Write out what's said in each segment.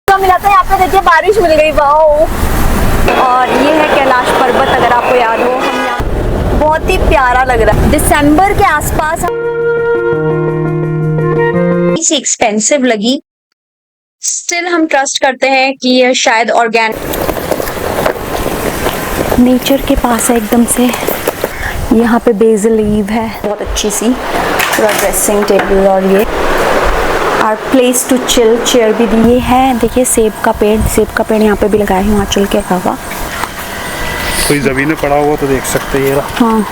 तो मिला था यहाँ पे, देखिए बारिश मिल गई, वाओ। और ये है कैलाश पर्वत, अगर आपको याद हो, हम यहाँ बहुत ही प्यारा लग रहा है दिसंबर के आसपास। इसे एक्सपेंसिव लगी, स्टिल हम ट्रस्ट करते हैं कि ये शायद ऑर्गेनिक नेचर के पास है एकदम से। यहाँ पे बेसल लीव है बहुत अच्छी सी, पूरा ड्रेसिंग टेबल, और ये और प्लेस टू चिल चेयर भी दी है। देखिए सेब का पेड़ यहाँ पे भी लगाया है, हिमाचल के अलावा। कोई ज़मीन में पड़ा हुआ तो देख सकते हैं। हाँ,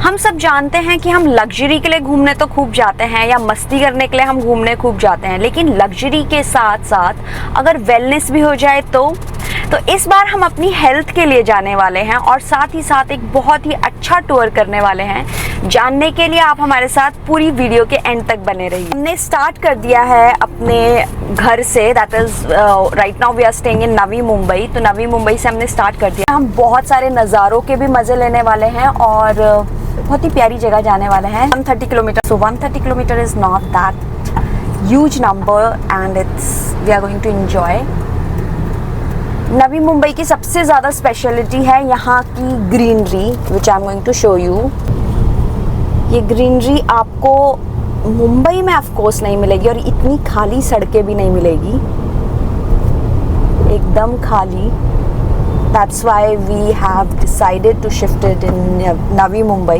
हम सब जानते हैं कि हम लग्जरी के लिए घूमने तो खूब जाते हैं, या मस्ती करने के लिए हम घूमने खूब जाते हैं, लेकिन लग्जरी के साथ साथ अगर वेलनेस भी हो जाए तो इस बार हम अपनी हेल्थ के लिए जाने वाले हैं, और साथ ही साथ एक बहुत ही अच्छा टूर करने वाले हैं। जानने के लिए आप हमारे साथ पूरी वीडियो के एंड तक बने रहिए। हमने स्टार्ट कर दिया है अपने घर से, that is right now we are staying in Navi Mumbai. तो नवी मुंबई से हमने स्टार्ट कर दिया। हम बहुत सारे नज़ारों के भी मज़े लेने वाले हैं और बहुत ही प्यारी जगह जाने वाले हैं। 130 kilometre, so 130 kilometre is not that huge number and we are going to enjoy. Navi Mumbai की सबसे ज़्यादा स्पेशलिटी है यहाँ की greenery, which I am going to show you. ये ग्रीनरी आपको मुंबई में ऑफ कोर्स नहीं मिलेगी, और इतनी खाली सड़कें भी नहीं मिलेगी, एकदम खाली। That's why we have decided to shift it in Navi Mumbai.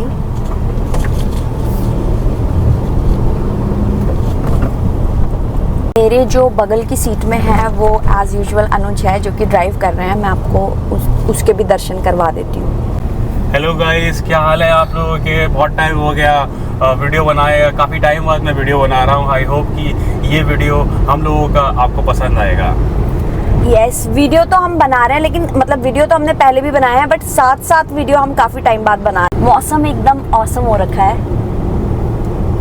मेरे जो बगल की सीट में है वो एज यूजुअल अनुज है, जो कि ड्राइव कर रहे हैं। मैं आपको उसके भी दर्शन करवा देती हूँ। हेलो गाइस, क्या हाल है आप लोगों के? बहुत टाइम हो गया वीडियो बनाए, काफ़ी टाइम बाद मैं वीडियो बना रहा हूँ। आई होप कि ये वीडियो हम लोगों का आपको पसंद आएगा। यस, वीडियो तो हम बना रहे हैं, लेकिन मतलब वीडियो तो हमने पहले भी बनाया है, बट साथ साथ वीडियो हम काफ़ी टाइम बाद बना रहे हैं। मौसम एकदम ऑसम हो रखा है,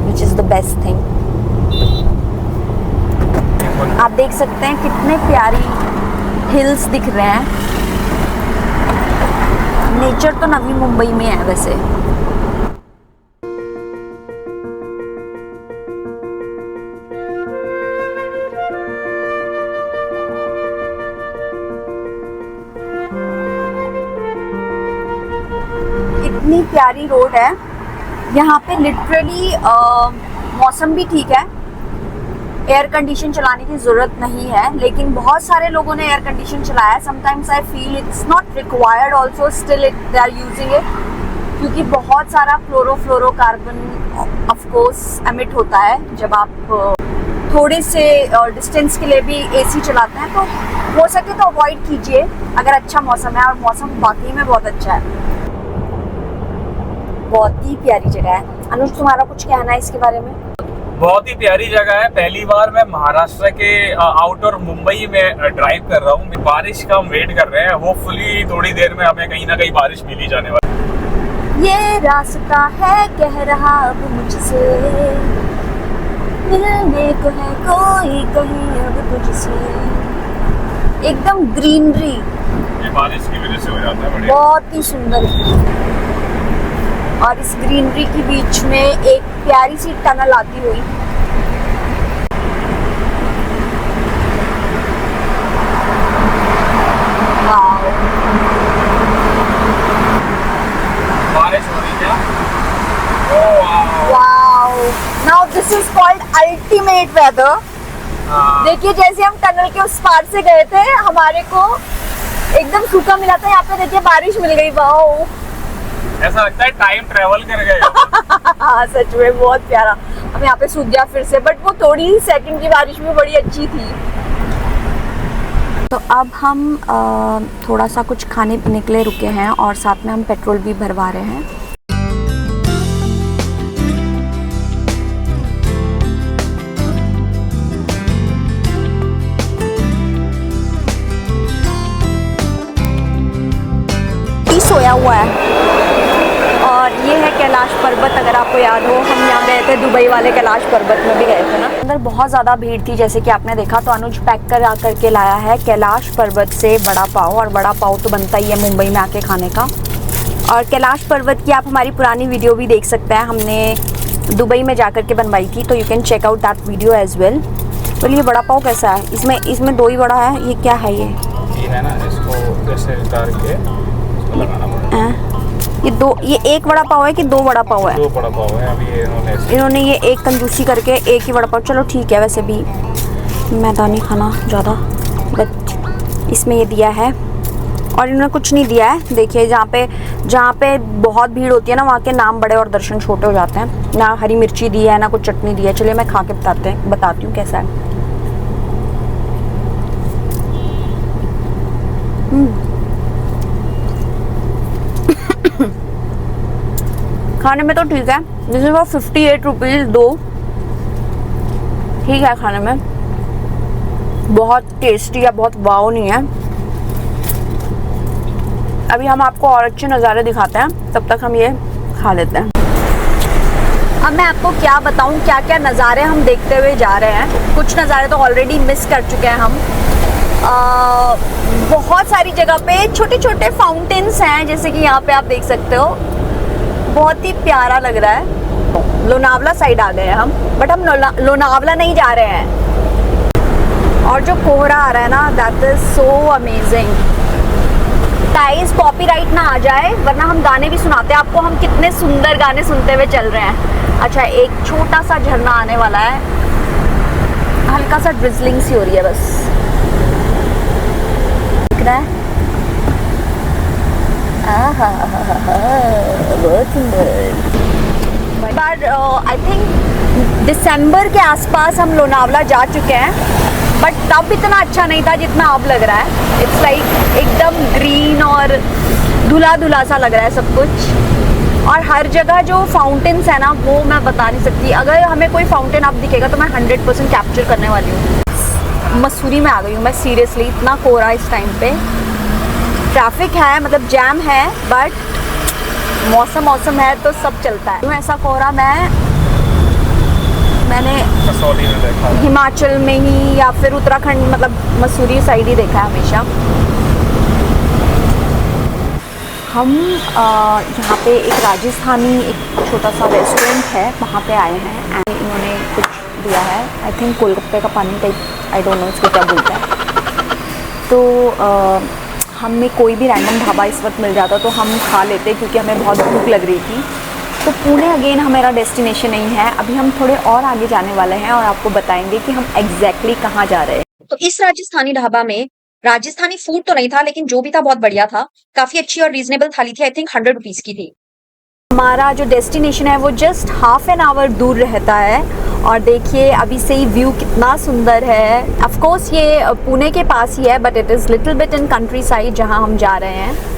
which is the best thing. आप देख सकते हैं कितने प्यारी हिल्स दिख रहे हैं। नेचर तो नवी मुंबई में है वैसे। इतनी प्यारी रोड है यहाँ पे, लिटरली मौसम भी ठीक है, एयर कंडीशन चलाने की ज़रूरत नहीं है, लेकिन बहुत सारे लोगों ने एयर कंडीशन चलाया है। Sometimes I feel it's not required also, still they are using it, क्योंकि बहुत सारा फ्लोरोकार्बन ऑफ कोर्स एमिट होता है जब आप थोड़े से डिस्टेंस के लिए भी एसी चलाते हैं। तो हो सके तो अवॉइड कीजिए अगर अच्छा मौसम है, और मौसम वाकई में बहुत अच्छा है, बहुत ही प्यारी जगह है। अनुज, तुम्हारा कुछ कहना है इसके बारे में? बहुत ही प्यारी जगह है। पहली बार मैं महाराष्ट्र के आउटर मुंबई में ड्राइव कर रहा हूँ। बारिश का हम वेट कर रहे हैं, होपफुली थोड़ी देर में हमें कहीं ना कहीं बारिश मिल ही जाने वाली। ये रास्ता है कह रहा अब मुझसे, मिलने को है कोई कहीं अब तुझसे। एकदम ग्रीनरी, ये बारिश की वजह से हो जाता है, बहुत ही सुंदर। और इस ग्रीनरी के बीच में एक प्यारी सी टनल आती हुई। बारिश हो रही है। Wow, now this is called ultimate weather. देखिए, जैसे हम टनल के उस पार से गए थे, हमारे को एकदम सूखा मिला था, यहाँ पे देखिए बारिश मिल गई। वाओ, ऐसा लगता है टाइम ट्रेवल कर गए। सच में बहुत प्यारा। अब यहाँ पे सूख गया फिर से, बट वो थोड़ी ही सेकंड की बारिश में बड़ी अच्छी थी। तो अब हम थोड़ा सा कुछ खाने पीने के लिए रुके हैं, और साथ में हम पेट्रोल भी भरवा रहे हैं। सोया हुआ है। और ये है कैलाश पर्वत, अगर आपको याद हो, हम यहाँ गए थे दुबई वाले कैलाश पर्वत में भी गए थे ना। अंदर बहुत ज़्यादा भीड़ थी, जैसे कि आपने देखा। तो अनुज पैक करके लाया है कैलाश पर्वत से बड़ा पाव, और बड़ा पाव तो बनता ही है मुंबई में आके खाने का। और कैलाश पर्वत की आप हमारी पुरानी वीडियो भी देख सकते हैं, हमने दुबई में जाकर के बनवाई थी, तो you can check out that video as well. बोलिए ये बड़ा पाव कैसा है? इसमें दो ही बड़ा है, ये क्या है? ये है ना, इसको जैसे उतार के इसको लगाना पड़ेगा। ये एक बड़ा पाव है कि दो बड़ा पाव है? दो बड़ा पाव है। अभी इन्होंने ये एक कंजूसी करके एक ही बड़ा पाव, चलो ठीक है। वैसे भी मैदा नहीं खाना ज़्यादा, बट इसमें ये दिया है और इन्होंने कुछ नहीं दिया है। देखिए जहाँ पे बहुत भीड़ होती है ना, वहाँ के नाम बड़े और दर्शन छोटे हो जाते हैं। ना हरी मिर्ची दी है, ना कुछ चटनी दी है। चलिए मैं खा के बताती हूँ कैसा है। खाने में तो ठीक है, जैसे वो 58 रुपीज़ दो, ठीक है खाने में, बहुत टेस्टी या बहुत वाव नहीं है। अभी हम आपको और अच्छे नज़ारे दिखाते हैं, तब तक हम ये खा लेते हैं। अब मैं आपको क्या बताऊं, क्या क्या नज़ारे हम देखते हुए जा रहे हैं। कुछ नज़ारे तो ऑलरेडी मिस कर चुके हैं हम। बहुत सारी जगह पे छोटे छोटे फाउंटेन्स हैं, जैसे कि यहाँ पे आप देख सकते हो, बहुत ही प्यारा लग रहा है। लोनावला साइड आ गए हैं हम, बट हम लोनावला नहीं जा रहे हैं। और जो कोहरा आ रहा है ना, that is so amazing. Guys copyright ना आ जाए, वरना हम गाने भी सुनाते हैं आपको। हम कितने सुंदर गाने सुनते हुए चल रहे हैं। अच्छा, एक छोटा सा झरना आने वाला है, हल्का सा ड्रिजलिंग सी हो रही है बस, दिख रहा है? बहुत सुंदर। पर आई थिंक दिसंबर के आसपास हम लोनावला जा चुके हैं, बट तब इतना अच्छा नहीं था जितना अब लग रहा है। इट्स लाइक एकदम ग्रीन और धुला धुला सा लग रहा है सब कुछ। और हर जगह जो फाउंटेन्स है ना, वो मैं बता नहीं सकती। अगर हमें कोई फाउंटेन अब दिखेगा तो मैं 100% कैप्चर करने वाली हूँ। मसूरी में आ गई हूँ मैं सीरियसली, इतना कोहरा इस टाइम पे। ट्रैफिक है, मतलब जैम है, बट मौसम है तो सब चलता है। ऐसा कोहरा मैंने कसौली में देखा, हिमाचल में ही या फिर उत्तराखंड, मतलब मसूरी साइड ही देखा है हमेशा। हम यहाँ पे एक राजस्थानी एक छोटा सा रेस्टोरेंट है, वहाँ पे आए हैं एंड इन्होंने कुछ दिया है, आई थिंक गोलगप्पे का पानी टाइप, आई डोंट नो इसको क्या बोलता है। तो हमें कोई भी रैंडम ढाबा इस वक्त मिल जाता तो हम खा लेते, क्योंकि हमें बहुत भूख लग रही थी। तो पुणे अगेन हमारा डेस्टिनेशन नहीं है, अभी हम थोड़े और आगे जाने वाले हैं और आपको बताएंगे कि हम एग्जैक्टली कहाँ जा रहे हैं। तो इस राजस्थानी ढाबा में राजस्थानी फूड तो नहीं था, लेकिन जो भी था बहुत बढ़िया था। काफी अच्छी और रीजनेबल थाली थी, आई थिंक 100 रुपीज की थी। हमारा जो डेस्टिनेशन है वो जस्ट हाफ एन आवर दूर रहता है, और देखिए अभी से ही व्यू कितना सुंदर है। ऑफ कोर्स ये पुणे के पास ही है, but it is little bit in country side जहाँ हम जा रहे हैं।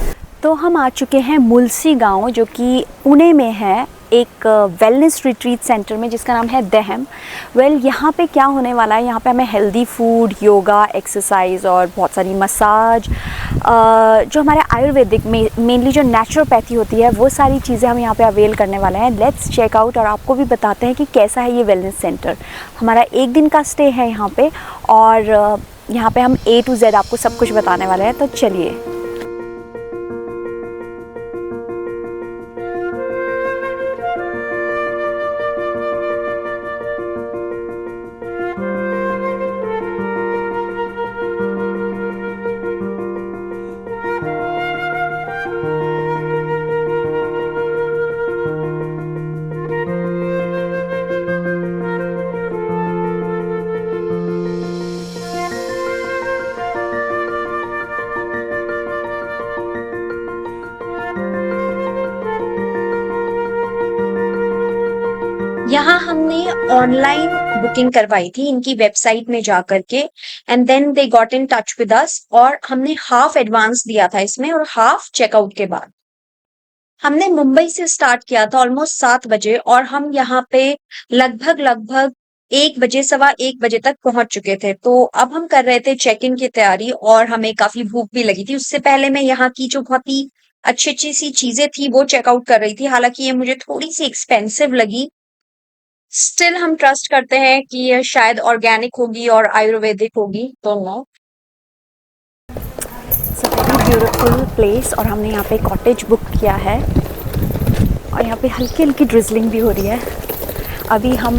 तो हम आ चुके हैं मुलसी गांव, जो कि पुणे में है, एक वेलनेस रिट्रीट सेंटर में जिसका नाम है दहम। यहाँ पे क्या होने वाला है, यहाँ पे हमें हेल्दी फूड, योगा, एक्सरसाइज और बहुत सारी मसाज, जो हमारे आयुर्वेदिक में मेनली जो नेचुरोपैथी होती है, वो सारी चीज़ें हम यहाँ पे अवेल करने वाले हैं। लेट्स चेक आउट, और आपको भी बताते हैं कि कैसा है ये वेलनेस सेंटर। हमारा एक दिन का स्टे है यहाँ पे, और यहाँ पे हम A to Z आपको सब कुछ बताने वाले हैं। तो चलिए। यहाँ हमने ऑनलाइन बुकिंग करवाई थी इनकी वेबसाइट में जा करके, and then they got in touch with us, और हमने हाफ एडवांस दिया था इसमें और हाफ चेकआउट के बाद। हमने मुंबई से स्टार्ट किया था ऑलमोस्ट 7 बजे, और हम यहाँ पे लगभग 1 बजे, 1:15 बजे तक पहुंच चुके थे। तो अब हम कर रहे थे चेक इन की तैयारी, और हमें काफी भूख भी लगी थी। उससे पहले मैं यहाँ की जो बहुत ही अच्छी सी चीजें थी वो चेकआउट कर रही थी। हालांकि ये मुझे थोड़ी सी एक्सपेंसिव लगी, स्टिल हम ट्रस्ट करते हैं कि ये शायद ऑर्गेनिक होगी और आयुर्वेदिक होगी, तो नो। ब्यूटीफुल प्लेस, और हमने यहाँ पे कॉटेज बुक किया है, और यहाँ पे हल्की हल्की ड्रिजलिंग भी हो रही है। अभी हम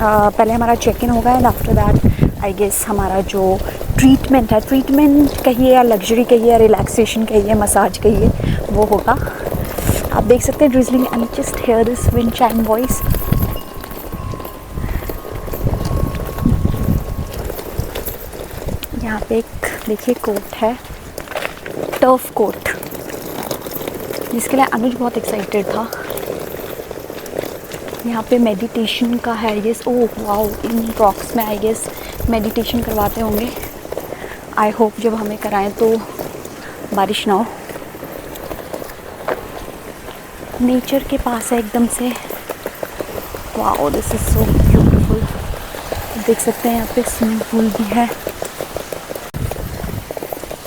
पहले हमारा चेक इन होगा, and after that I guess हमारा जो ट्रीटमेंट है, ट्रीटमेंट कहिए या लग्जरी कहिए या रिलैक्सेशन कहिए, मसाज कहिए, वो होगा। आप देख सकते हैं drizzling and just here this wind chime voice. यहाँ पे एक देखिए कोट है, टर्फ कोट, जिसके लिए अनुज बहुत एक्साइटेड था। यहाँ पे मेडिटेशन का है आई गेस। ओह वाओ, इन रॉक्स में आई गेस मेडिटेशन करवाते होंगे। आई होप जब हमें कराएं तो बारिश ना हो। नेचर के पास है एकदम से। Wow, this is so beautiful. देख सकते हैं यहाँ पे स्विमिंग पूल भी है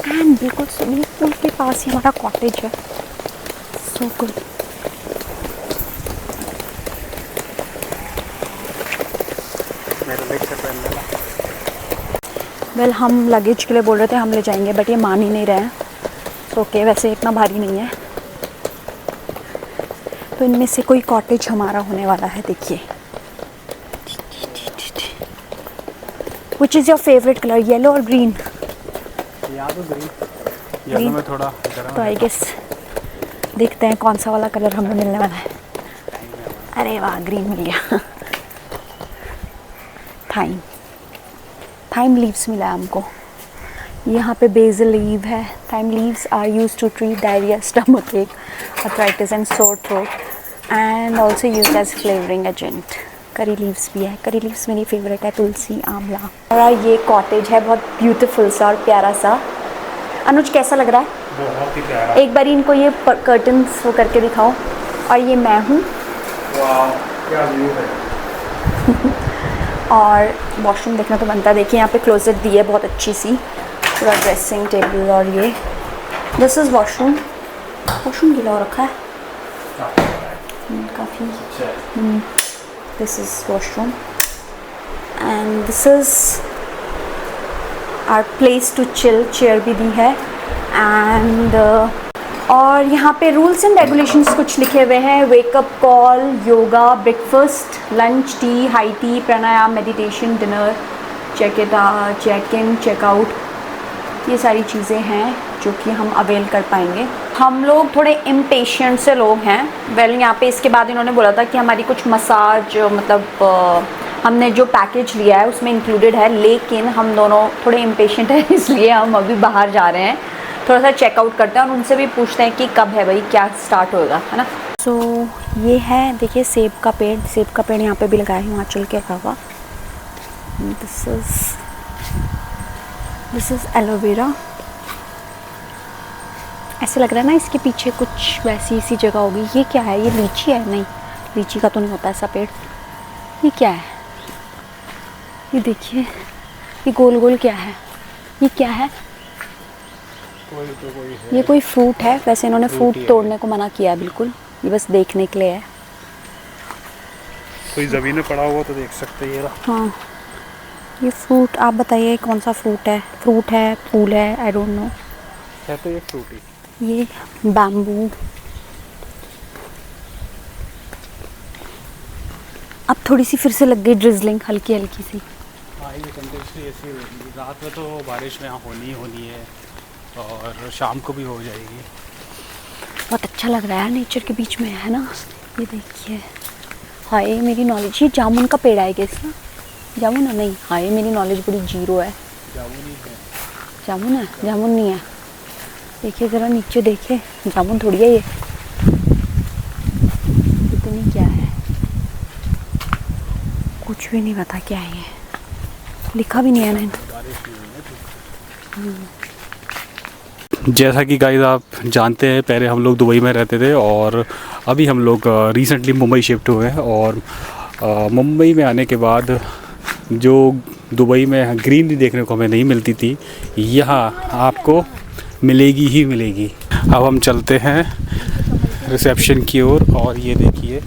एंड बिल्कुल स्विमिंग पूल के पास ही हमारा कॉटेज है। So good. वेल हम लगेज के लिए बोल रहे थे हम ले जाएंगे, बट ये मान ही नहीं रहे हैं। तो ओके, वैसे इतना भारी नहीं है। तो इनमें से कोई कॉटेज हमारा होने वाला है। देखिए, which is your favourite colour, yellow और ग्रीन? येलो में थोड़ा तो आई गेस देखते हैं कौन सा वाला कलर हमें मिलने वाला है। अरे वाह, ग्रीन मिल गया। थाइम लीव्स मिला है हमको। यहाँ पे बेसल लीव है। Thyme leaves are used to treat diarrhoea, stomach ache, arthritis and sore throat and also used as flavouring agent. Curry leaves भी है। करी लीव्स मेरी फेवरेट है, तुलसी, आंवला। और ये कॉटेज है बहुत ब्यूटीफुल सा और प्यारा सा। अनुज कैसा लग रहा है? बहुत ही प्यारा। एक बार इनको ये कर्टन्स वो करके दिखाओ। और ये मैं हूँ। वाह, क्या व्यू है। और वॉशरूम देखना तो बनता है। देखिए यहाँ पे क्लोजेट दी है बहुत अच्छी सी, पूरा ड्रेसिंग टेबल। और ये दिस इज़ वॉशरूम। वॉशरूम गिला हो रखा है काफ़ी। This is washroom and this is our place to chill. Chair भी दी है एंड और यहाँ पे रूल्स एंड रेगुलेशंस कुछ लिखे हुए हैं। Wake up call, yoga, breakfast, lunch, tea, high tea, pranayama, meditation, dinner, check in, checkout, ये सारी चीज़ें हैं जो कि हम अवेल कर पाएंगे। हम लोग थोड़े इम्पेशेंट से लोग हैं। वेल यहाँ पे इसके बाद इन्होंने बोला था कि हमारी कुछ मसाज मतलब हमने जो पैकेज लिया है उसमें इंक्लूडेड है, लेकिन हम दोनों थोड़े इम्पेशेंट हैं इसलिए हम अभी बाहर जा रहे हैं। थोड़ा सा चेकआउट करते हैं और उनसे भी पूछते हैं कि कब है भाई, क्या स्टार्ट होएगा, है ना। सो ये है, देखिए सेब का पेड़। सेब का पेड़ यहाँ पे भी लगाया है, हिमाचल के अलावा। This is aloe vera. ऐसे लग रहा है ना इसके पीछे कुछ वैसी सी जगह होगी। ये क्या है? ये लीची है? नहीं, लीची का तो नहीं होता ऐसा पेड़। ये क्या है? ये देखिए, ये गोल गोल क्या है? ये क्या है? ये कोई फ्रूट है। वैसे इन्होंने फ्रूट तोड़ने को मना किया है बिल्कुल, ये बस देखने के लिए है। कोई ज़मीन में पड़ा हुआ तो देख सकते हैं। हाँ, ये फ्रूट, आप बताइए कौन सा फ्रूट है? फ्रूट है, फूल है, आई डोंट नो। है तो ये फ्रूट ही। ये बैम्बू। अब थोड़ी सी फिर से लग गई ड्रिजलिंग, हल्की हल्की सी। हाँ, ये कंटिन्यूसली ऐसी होगी। रात में तो बारिश में यहाँ होनी ही होनी है और शाम को भी हो जाएगी। बहुत अच्छा लग रहा है नेचर के बीच में, है ना। ये देखिए, हाय मेरी नॉलेज, ये जामुन का पेड़ है क्या? जामुन है? नहीं, हाय मेरी नॉलेज बड़ी जीरो है। जामुन ही है। जामुन है? जामुन नहीं है। देखिए ज़रा नीचे देखिए, जामुन थोड़ी है ये। इतनी क्या है, कुछ भी नहीं पता क्या है ये, लिखा भी नहीं है ना। जैसा कि गाइस आप जानते हैं, पहले हम लोग दुबई में रहते थे और अभी हम लोग रिसेंटली मुंबई शिफ्ट हुए हैं। और मुंबई में आने के बाद जो दुबई में ग्रीनरी देखने को हमें नहीं मिलती थी, यहाँ आपको मिलेगी ही मिलेगी। अब हम चलते हैं रिसेप्शन की ओर और ये देखिए,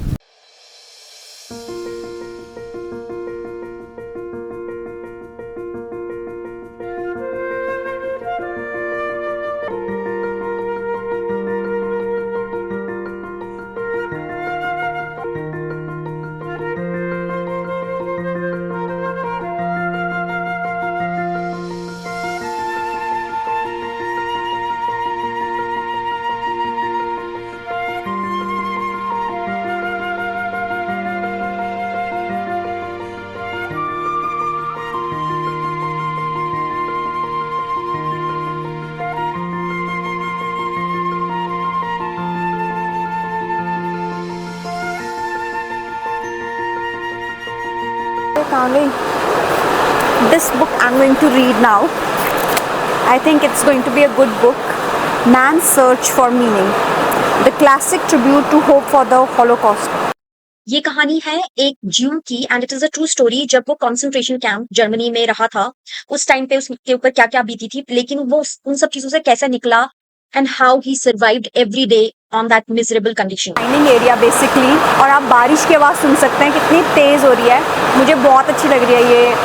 आ गई. This book I'm going to read now. I think it's going to be a good book. Man's Search for Meaning. The classic tribute to hope for the Holocaust. ये कहानी है एक ज्यू की and it is a true story. जब वो concentration camp Germany में रहा था उस टाइम पे उसके ऊपर क्या क्या बीती थी, लेकिन वो उन सब चीजों से कैसे निकला and how he survived every day on that miserable condition. Dining area basically, और आप बारिश की आवाज़ सुन सकते हैं कितनी तेज़ हो रही है. मुझे बहुत अच्छी लग रही है ये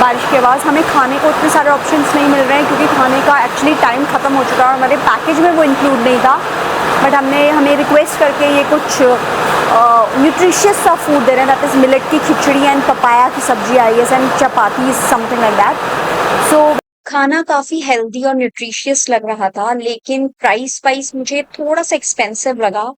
बारिश की आवाज़. हमें खाने को इतने सारे ऑप्शंस नहीं मिल रहे हैं क्योंकि खाने का एक्चुअली टाइम ख़त्म हो चुका है और हमारे पैकेज में वो इंक्लूड नहीं था. बट हमें रिक्वेस्ट करके ये कुछ न्यूट्रिशियस सा फूड दे रहे हैं. दैट इज़ मिलेट की खिचड़ी एंड पपाया की सब्जी आई है and chapati something like that. So खाना काफी हेल्दी और न्यूट्रिशियस लग रहा था, लेकिन प्राइस वाइज मुझे थोड़ा सा एक्सपेंसिव लगा.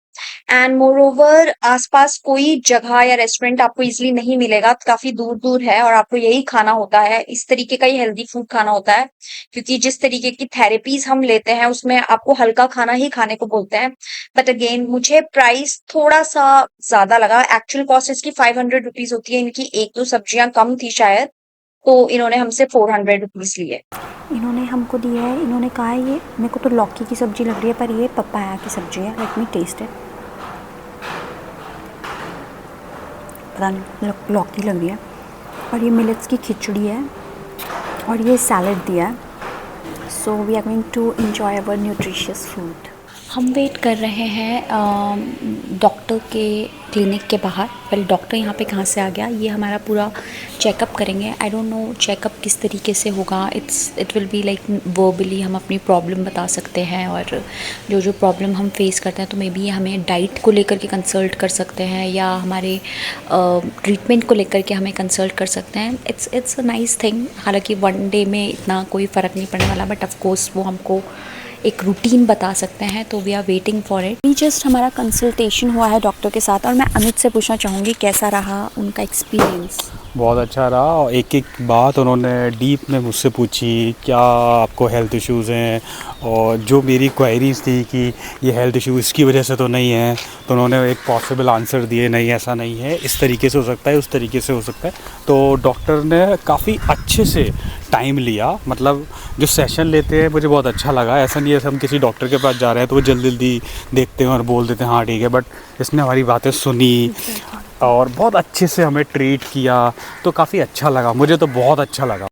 एंड मोर ओवर आसपास कोई जगह या रेस्टोरेंट आपको इजीली नहीं मिलेगा, काफी दूर दूर है और आपको यही खाना होता है. इस तरीके का ही हेल्दी फूड खाना होता है क्योंकि जिस तरीके की थेरेपीज हम लेते हैं उसमें आपको हल्का खाना ही खाने को बोलते हैं. बट अगेन मुझे प्राइस थोड़ा सा ज्यादा लगा. एक्चुअल कॉस्ट इसकी 500 रुपीज होती है. इनकी एक दो सब्जियां कम थी शायद, तो इन्होंने हमसे 400 रुपीज लिए. इन्होंने हमको दिया है, इन्होंने कहा है ये मेरे को तो लौकी की सब्जी लग रही है पर ये पपाया की सब्जी है. Let me taste it. पता नहीं लौकी लग रही है. और ये मिलेट्स की खिचड़ी है और ये सैलड दिया है. So we are going to enjoy our nutritious food. हम वेट कर रहे हैं डॉक्टर के क्लिनिक के बाहर. वेल डॉक्टर यहाँ पे कहाँ से आ गया, ये हमारा पूरा चेकअप करेंगे. आई डोंट नो चेकअप किस तरीके से होगा. It will be like verbally हम अपनी प्रॉब्लम बता सकते हैं और जो प्रॉब्लम हम फेस करते हैं तो मे बी हमें डाइट को लेकर के कंसल्ट कर सकते हैं या हमारे ट्रीटमेंट को लेकर के हमें कंसल्ट कर सकते हैं. It's a nice thing. हालांकि वन डे में इतना कोई फ़र्क नहीं पड़ने वाला, बट ऑफ कोर्स वो हमको एक रूटीन बता सकते हैं. तो we are waiting for it. अभी जस्ट हमारा कंसल्टेशन हुआ है डॉक्टर के साथ और मैं अनुज से पूछना चाहूँगी कैसा रहा उनका एक्सपीरियंस. बहुत अच्छा रहा और एक एक बात उन्होंने डीप में मुझसे पूछी, क्या आपको हेल्थ इश्यूज़ हैं, और जो मेरी क्वेरीज थी कि ये हेल्थ इशू इसकी वजह से तो नहीं है, तो उन्होंने एक पॉसिबल आंसर दिए, नहीं ऐसा नहीं है, इस तरीके से हो सकता है, उस तरीके से हो सकता है. तो डॉक्टर ने काफ़ी अच्छे से टाइम लिया. मतलब जो सेशन लेते हैं मुझे बहुत अच्छा लगा. ऐसा नहीं है हम किसी डॉक्टर के पास जा रहे हैं तो वो जल्दी जल्दी देखते हैं और बोल देते हैं हाँ ठीक है, बट इसने हमारी बातें सुनी और बहुत अच्छे से हमें ट्रीट किया. तो काफ़ी अच्छा लगा, मुझे तो बहुत अच्छा लगा.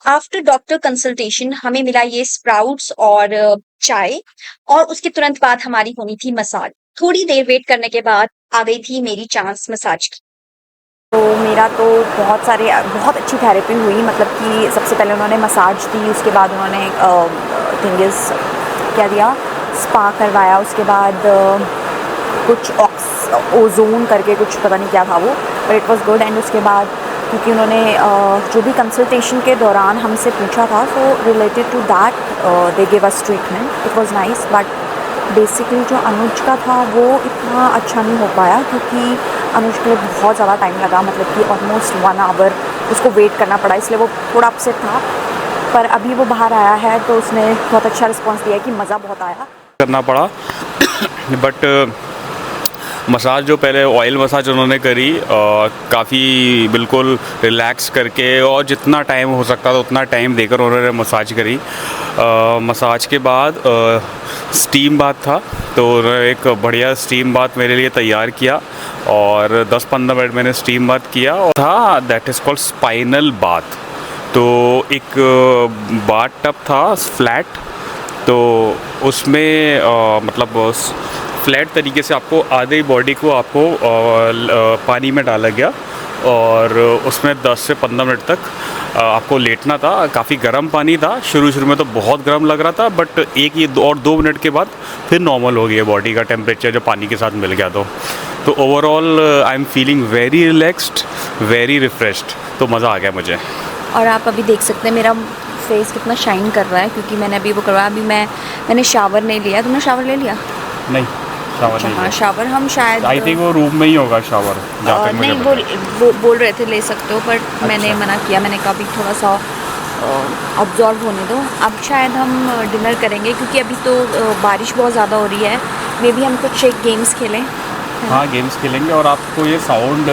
आफ्टर डॉक्टर कंसल्टेशन हमें मिला ये स्प्राउट्स और चाय, और उसके तुरंत बाद हमारी होनी थी मसाज. थोड़ी देर वेट करने के बाद आ गई थी मेरी चांस मसाज की. तो मेरा तो बहुत अच्छी थेरेपी हुई. मतलब कि सबसे पहले उन्होंने मसाज दी, उसके बाद उन्होंने थिंग्स क्या दिया, स्पा करवाया, उसके बाद कुछ ओजोन करके कुछ पता नहीं क्या था वो, but it was good. And उसके बाद क्योंकि उन्होंने जो भी कंसल्टेशन के दौरान हमसे पूछा था so related to that they give us treatment. It was nice. But basically जो अनुज का था वो इतना अच्छा नहीं हो पाया क्योंकि अनुज के लिए बहुत ज़्यादा टाइम लगा. मतलब कि ऑलमोस्ट 1 आवर उसको वेट करना पड़ा, इसलिए वो थोड़ा अपसेट था. पर अभी वो बाहर आया है तो उसने बहुत अच्छा रिस्पॉन्स दिया कि मज़ा बहुत आया. करना पड़ा बट मसाज जो पहले ऑयल मसाज उन्होंने करी काफ़ी बिल्कुल रिलैक्स करके और जितना टाइम हो सकता था उतना टाइम देकर उन्होंने मसाज करी. मसाज के बाद स्टीम बाथ था, तो उन्होंने एक बढ़िया स्टीम बाथ मेरे लिए तैयार किया और 10-15 मिनट मैंने स्टीम बाथ किया. और था that is called spinal bath. तो एक बाथ टब था फ्लैट, तो उसमें मतलब फ्लैट तरीके से आपको आधे बॉडी को आपको पानी में डाला गया और उसमें 10 से 15 मिनट तक आपको लेटना था. काफ़ी गर्म पानी था, शुरू में तो बहुत गर्म लग रहा था, बट ये 2 मिनट के बाद फिर नॉर्मल हो गया बॉडी का टेम्परेचर जब पानी के साथ मिल गया. तो overall I am feeling very relaxed, very refreshed. तो मज़ा आ गया मुझे. और आप अभी देख सकते हैं मेरा फेस कितना शाइन कर रहा है क्योंकि मैंने अभी वो करवाया. अभी मैंने शावर नहीं लिया. तुमने शावर ले लिया? नहीं, शावर नहीं. हाँ, शावर हम शायद आई थिंक वो रूम में ही होगा शावर. नहीं, वो बोल रहे थे ले सकते हो, पर अच्छा. मैंने मना किया. मैंने कहा अभी थोड़ा सा ऑब्जॉर्व होने दो. अब शायद हम डिनर करेंगे क्योंकि अभी तो बारिश बहुत ज़्यादा हो रही है. मे बी हम कुछ एक गेम्स खेलें. हाँ, गेम्स खेलेंगे और आपको ये साउंड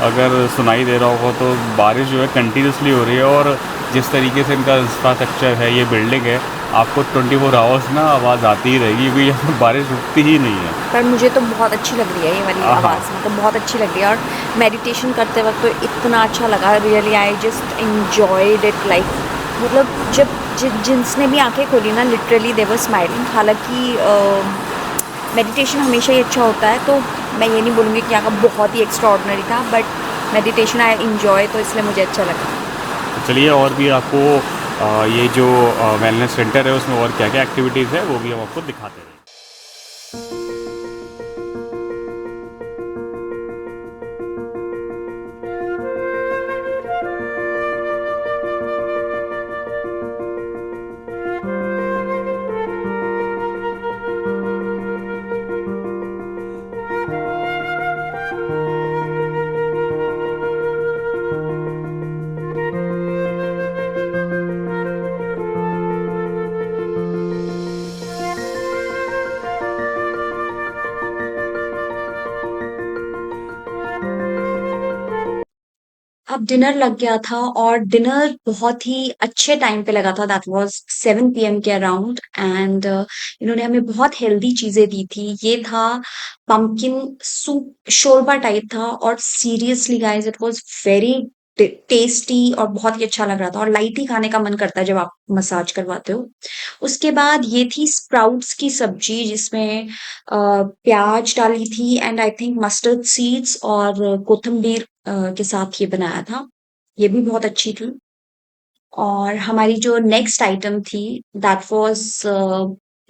अगर सुनाई दे रहा होगा तो बारिश जो है कंटिन्यूसली हो रही है, और जिस तरीके से इनका इंफ्रास्ट्रक्चर है, ये बिल्डिंग है, आपको 24 आवर्स ना आवाज़ आती ही रहेगी, क्योंकि यहाँ पर बारिश रुकती ही नहीं है। पर मुझे तो बहुत अच्छी लग रही है ये वाली हाँ। आवाज़, मतलब बहुत अच्छी लग रही है। और मेडिटेशन करते वक्त तो इतना अच्छा लगा, really I just enjoyed it. Like मतलब जब जिसने भी आंखें खोली ना, लिटरली दे वर स्माइलिंग। हालांकि मेडिटेशन हमेशा ही अच्छा होता है, तो मैं ये नहीं बोलूँगी कि यहाँ का बहुत ही एक्स्ट्राऑर्डिनरी था, बट मेडिटेशन आई एंजॉय, तो इसलिए मुझे अच्छा लगा। चलिए, और भी आपको ये जो वेलनेस सेंटर है उसमें और क्या क्या एक्टिविटीज़ है वो भी हम आपको दिखाते हैं। अब डिनर लग गया था और डिनर बहुत ही अच्छे टाइम पे लगा था। दैट वाज 7 PM के अराउंड, एंड इन्होंने हमें बहुत हेल्दी चीजें दी थी। ये था पंपकिन सूप, शोरबा टाइप था, और seriously guys it was very tasty और बहुत ही अच्छा लग रहा था। और लाइट ही खाने का मन करता है जब आप मसाज करवाते हो। उसके बाद ये थी स्प्राउट्स की सब्जी, जिसमें प्याज डाली थी and I think mustard seeds और कोथिम्बीर के साथ ये बनाया था। ये भी बहुत अच्छी थी। और हमारी जो नेक्स्ट आइटम थी दैट वाज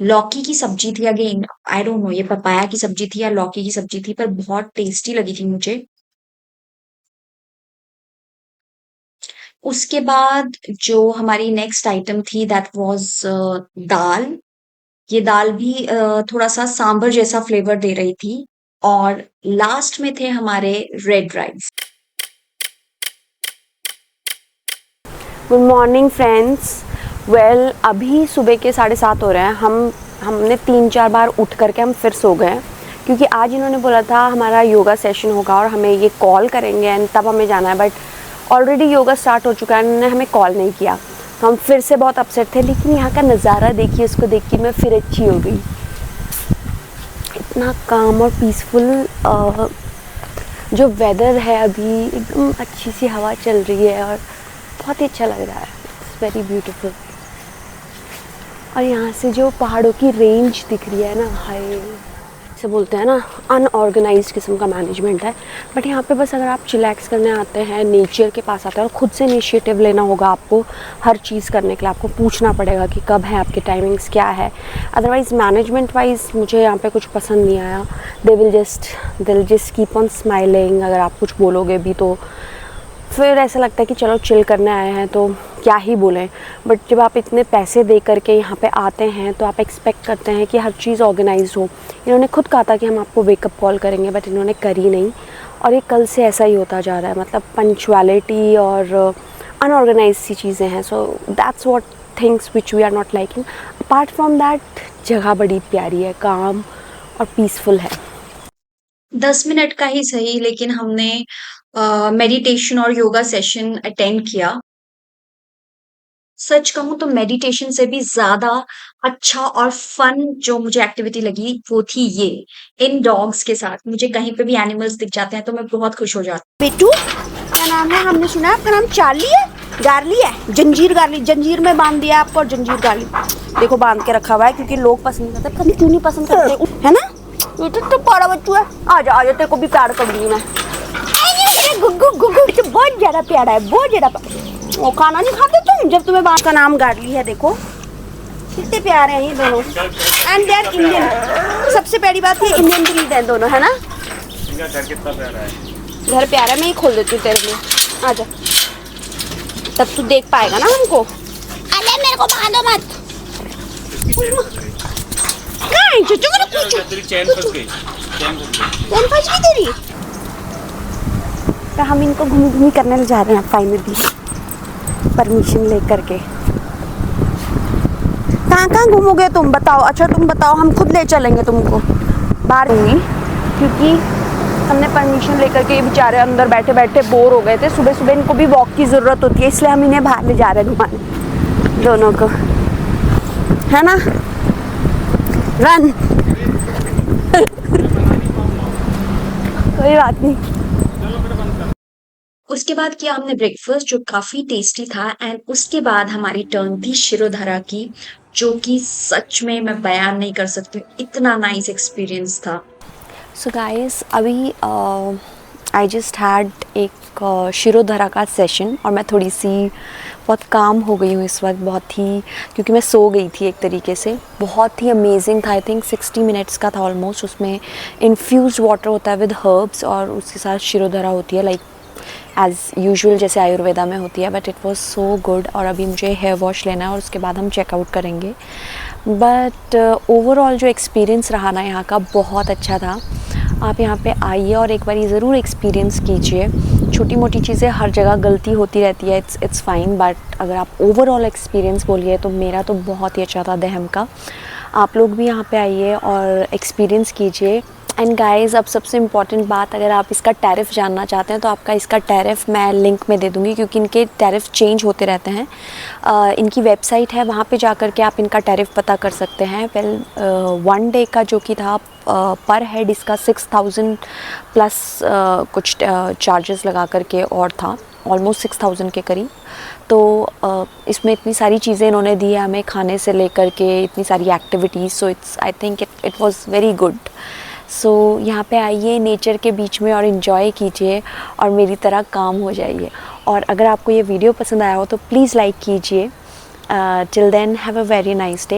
लौकी की सब्जी थी। अगेन आई डोंट नो ये पपाया की सब्जी थी या लौकी की सब्जी थी, पर बहुत टेस्टी लगी थी मुझे। उसके बाद जो हमारी नेक्स्ट आइटम थी दैट वाज दाल। ये दाल भी थोड़ा सा सांभर जैसा फ्लेवर दे रही थी। और लास्ट में थे हमारे red rice. Good morning friends. Well अभी सुबह के 7:30 हो रहे हैं। हमने 3-4 बार उठ करके हम फिर सो गए, क्योंकि आज इन्होंने बोला था हमारा योगा सेशन होगा और हमें ये कॉल करेंगे एंड तब हमें जाना है, बट ऑलरेडी योगा स्टार्ट हो चुका है, उन्होंने हमें कॉल नहीं किया। तो हम फिर से बहुत अपसेट थे, लेकिन यहाँ का नज़ारा देखिए, उसको देख के मैं फिर अच्छी हो गई। इतना काम और पीसफुल जो वेदर है अभी, एकदम अच्छी सी हवा चल रही है और बहुत ही अच्छा लग रहा है। It's very beautiful. और यहाँ से जो पहाड़ों की रेंज दिख रही है ना, हाय, से बोलते हैं ना अनऑर्गेनाइज्ड किस्म का मैनेजमेंट है, बट यहाँ पे बस अगर आप चिलैक्स करने आते हैं, नेचर के पास आते हैं, और ख़ुद से इनिशिएटिव लेना होगा आपको हर चीज़ करने के लिए। आपको पूछना पड़ेगा कि कब है, आपके टाइमिंग्स क्या है। अदरवाइज़ मैनेजमेंट वाइज मुझे यहाँ पे कुछ पसंद नहीं आया। They will just keep on smiling. अगर आप कुछ बोलोगे भी तो फिर ऐसा लगता है कि चलो चिल करने आए हैं तो क्या ही बोलें। बट जब आप इतने पैसे दे करके यहाँ पे आते हैं तो आप एक्सपेक्ट करते हैं कि हर चीज़ ऑर्गेनाइज हो। इन्होंने खुद कहा था कि हम आपको वेकअप कॉल करेंगे, बट इन्होंने करी नहीं, और ये कल से ऐसा ही होता जा रहा है। मतलब पंक्चुअलिटी और अनऑर्गेनाइज सी चीज़ें हैं। So that's what things which we are not liking. Apart from that जगह बड़ी प्यारी है, काम और पीसफुल है। 10 मिनट का ही सही, लेकिन हमने मेडिटेशन और योगा सेशन अटेंड किया। सच कहूँ तो मेडिटेशन से भी ज़्यादा अच्छा और फन जो मुझे एक्टिविटी लगी वो थी ये, इन डॉग्स के साथ। मुझे कहीं पे भी एनिमल्स दिख जाते हैं तो मैं बहुत खुश हो जाती हूँ। बेटू क्या नाम है? हमने सुना आपका नाम चार्ली है, गार्ली है, जंजीर गार्ली। जंजीर में बांध दिया आपको, और जंजीर गार्ली देखो बांध के रखा हुआ है, क्योंकि लोग पसंद करते हैं। पता नहीं क्यों नहीं पसंद करते, है ना? ये तो बड़ा बच्चू है। आजा तेरे को भी प्यार करूंगी मैं। गुग्गू गुग्गू तो बहुत ज्यादा प्यारा है, बहुत ज्यादा। वो खाना नहीं खाते तुम जब तुम्हें बात का नाम गार्ली है? देखो कितने प्यारे हैं ये दोनों, एंड दे आर इंडियन। सबसे पहली बात ये इंडियन ब्रीड है दोनों, है ना? घर कितना प्यारा है। घर प्यारा है, मैं ही खोल देती हूँ तेरे लिए। आजा, तब तू देख पाएगा ना हमको। अरे मेरे को बांधो मत। चैन फंस गई। चैन फंस गई तेरी। तो हम इनको घूमी करने जा रहे हैं फाइनली, परमिशन लेकर के। कहाँ घूमोगे तुम बताओ? अच्छा तुम बताओ, हम खुद ले चलेंगे तुमको बाहर, क्योंकि हमने परमिशन लेकर के ये बेचारे अंदर बैठे बैठे बोर हो गए थे। सुबह सुबह इनको भी वॉक की ज़रूरत होती है, इसलिए हम इन्हें बाहर ले जा रहे हैं घुमाने, दोनों को, है ना। रन कोई बात नहीं। उसके बाद किया हमने ब्रेकफास्ट जो काफ़ी टेस्टी था एंड उसके बाद हमारी टर्न थी शिरोधारा की, जो कि सच में मैं बयान नहीं कर सकती, इतना नाइस एक्सपीरियंस था। सो गाइस, अभी आई जस्ट हैड एक शिरोधारा का सेशन और मैं थोड़ी सी बहुत काम हो गई हूँ इस वक्त, बहुत ही, क्योंकि मैं सो गई थी एक तरीके से। बहुत ही अमेजिंग था, आई थिंक 60 मिनट्स का था ऑलमोस्ट। उसमें इन्फ्यूज़ वाटर होता है विद हर्ब्स और उसके साथ शिरोधारा होती है, लाइक एज़ यूजुअल जैसे आयुर्वेदा में होती है, but it was so good. और अभी मुझे हेयर वॉश लेना है और उसके बाद हम चेकआउट करेंगे। बट ओवरऑल जो एक्सपीरियंस रहा ना यहाँ का, बहुत अच्छा था। आप यहाँ पे आइए और एक बार ज़रूर एक्सपीरियंस कीजिए। छोटी मोटी चीज़ें हर जगह गलती होती रहती है, इट्स फाइन, बट अगर आप ओवरऑल एक्सपीरियंस बोलिए तो मेरा तो बहुत ही अच्छा था दहम का। आप लोग भी यहाँ पे आइए और एक्सपीरियंस कीजिए। एंड गाइस, अब सबसे इम्पॉर्टेंट बात, अगर आप इसका टैरिफ जानना चाहते हैं तो आपका इसका टैरिफ मैं लिंक में दे दूँगी, क्योंकि इनके टैरिफ चेंज होते रहते हैं। इनकी वेबसाइट है, वहाँ पे जा कर के आप इनका टैरिफ पता कर सकते हैं। वेल, 1 डे का जो कि था पर हेड इसका 6000 प्लस कुछ चार्जेस लगा करके और था, ऑलमोस्ट 6000 के करीब। तो इसमें इतनी सारी चीज़ें इन्होंने दी है हमें, खाने से लेकर के इतनी सारी activities. So I think it was very good. So यहाँ पे आइए नेचर के बीच में और इन्जॉय कीजिए और मेरी तरह काम हो जाइए। और अगर आपको ये वीडियो पसंद आया हो तो प्लीज़ लाइक कीजिए। Till then, have a very nice day.